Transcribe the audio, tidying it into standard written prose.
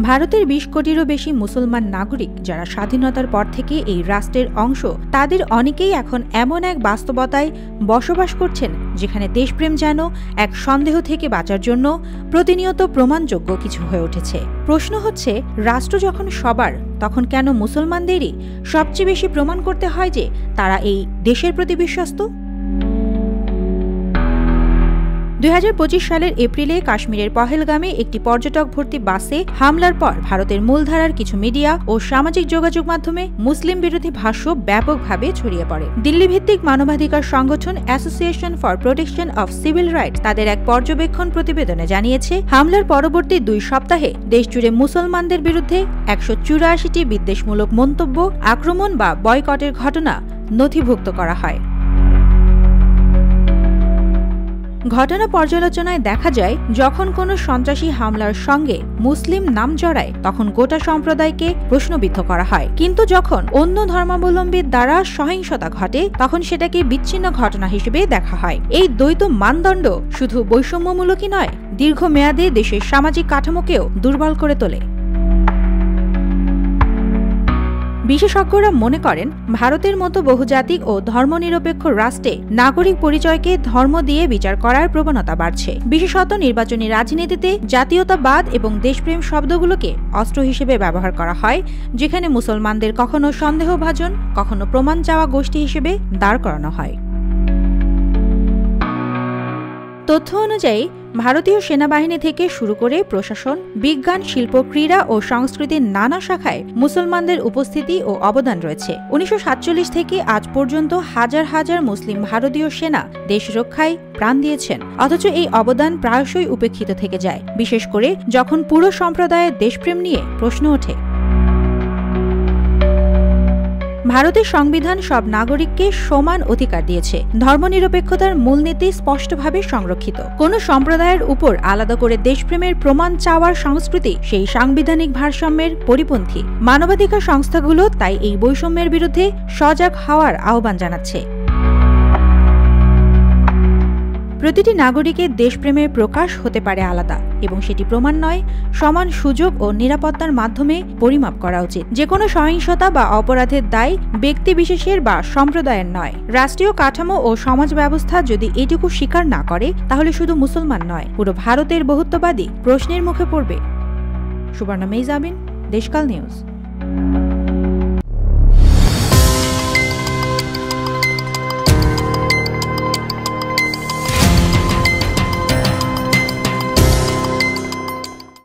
ভারতের ২০ কোটিরও বেশি মুসলমান নাগরিক যারা স্বাধীনতার পর থেকে এই রাষ্ট্রের অংশ, তাদের অনেকেই এখন এমন এক বাস্তবতায় বসবাস করছেন যেখানে দেশপ্রেম যেন এক সন্দেহ থেকে বাঁচার জন্য প্রতিনিয়ত প্রমাণযোগ্য কিছু হয়ে উঠেছে। প্রশ্ন হচ্ছে, রাষ্ট্র যখন সবার, তখন কেন মুসলমানদেরই সবচেয়ে বেশি প্রমাণ করতে হয় যে তারা এই দেশের প্রতি বিশ্বস্ত? ২০২৫ সালের এপ্রিলে কাশ্মীরের পহেলগামে একটি পর্যটক ভর্তি বাসে হামলার পর ভারতের মূলধারার কিছু মিডিয়া ও সামাজিক যোগাযোগ মাধ্যমে মুসলিম বিরোধী ভাষ্য ব্যাপকভাবে ছড়িয়ে পড়ে। দিল্লি ভিত্তিক মানবাধিকার সংগঠন association for protection of civil rights তাদের এক পর্যবেক্ষণ প্রতিবেদনে জানিয়েছে, হামলার পরবর্তী ২ সপ্তাহে দেশজুড়ে মুসলমানদের বিরুদ্ধে ১৮৪টি বিদ্বেষমূলক মন্তব্য, আক্রমণ বা বয়কটের ঘটনা নথিভুক্ত করা হয়। ঘটনা পর্যালোচনায় দেখা যায়, যখন কোনো সন্ত্রাসী হামলার সঙ্গে মুসলিম নাম জড়ায় তখন গোটা সম্প্রদায়কে প্রশ্নবিদ্ধ করা হয়, কিন্তু যখন অন্য ধর্মাবলম্বীর দ্বারা সহিংসতা ঘটে তখন সেটাকে বিচ্ছিন্ন ঘটনা হিসেবে দেখা হয়। এই দ্বৈত মানদণ্ড শুধু বৈষম্যমূলকই নয়, দীর্ঘমেয়াদে দেশের সামাজিক কাঠামোকেও দুর্বল করে তোলে। বিশেষজ্ঞরা মনে করেন, ভারতের মতো বহুজাতিক ও ধর্মনিরপেক্ষ রাষ্ট্রে নাগরিক পরিচয়কে ধর্ম দিয়ে বিচার করার প্রবণতা বাড়ছে। বিশেষত নির্বাচনী রাজনীতিতে জাতীয়তাবাদ এবং দেশপ্রেম শব্দগুলোকে অস্ত্র হিসেবে ব্যবহার করা হয়, যেখানে মুসলমানদের কখনো সন্দেহভাজন, কখনো প্রমাণ চাওয়া গোষ্ঠী হিসেবে দাঁড় করানো হয়। তথ্য অনুযায়ী ভারতীয় সেনাবাহিনী থেকে শুরু করে প্রশাসন, বিজ্ঞান, শিল্প, ক্রীড়া ও সংস্কৃতির নানা শাখায় মুসলমানদের উপস্থিতি ও অবদান রয়েছে। ১৯৪৭ থেকে আজ পর্যন্ত হাজার হাজার মুসলিম ভারতীয় সেনা দেশ রক্ষায় প্রাণ দিয়েছেন, অথচ এই অবদান প্রায়শই উপেক্ষিত থেকে যায়, বিশেষ করে যখন পুরো সম্প্রদায়ের দেশপ্রেম নিয়ে প্রশ্ন ওঠে। ভারতের সংবিধান সব নাগরিককে সমান অধিকার দিয়েছে। ধর্মনিরপেক্ষতার মূলনীতি স্পষ্টভাবে সংরক্ষিত। কোনো সম্প্রদায়ের উপর আলাদা করে দেশপ্রেমের প্রমাণ চাওয়ার সংস্কৃতি সেই সাংবিধানিক ভারসাম্যের পরিপন্থী। মানবাধিকার সংস্থাগুলো তাই এই বৈষম্যের বিরুদ্ধে সজাগ হওয়ার আহ্বান জানাচ্ছে। প্রতিটি নাগরিকের দেশপ্রেমের প্রকাশ হতে পারে আলাদা, এবং সেটি প্রমাণ নয়, সমান সুযোগ ও নিরাপত্তার মাধ্যমে পরিমাপ করা উচিত। যে কোনো সহিংসতা বা অপরাধের দায় ব্যক্তিবিশেষের বা সম্প্রদায়ের নয়। রাষ্ট্রীয় কাঠামো ও সমাজ ব্যবস্থা যদি এটুকু স্বীকার না করে, তাহলে শুধু মুসলমান নয়, পুরো ভারতের বহুত্ববাদী প্রশ্নের মুখে পড়বে। সুবর্ণা মেইজাবিন, দেশকাল নিউজ।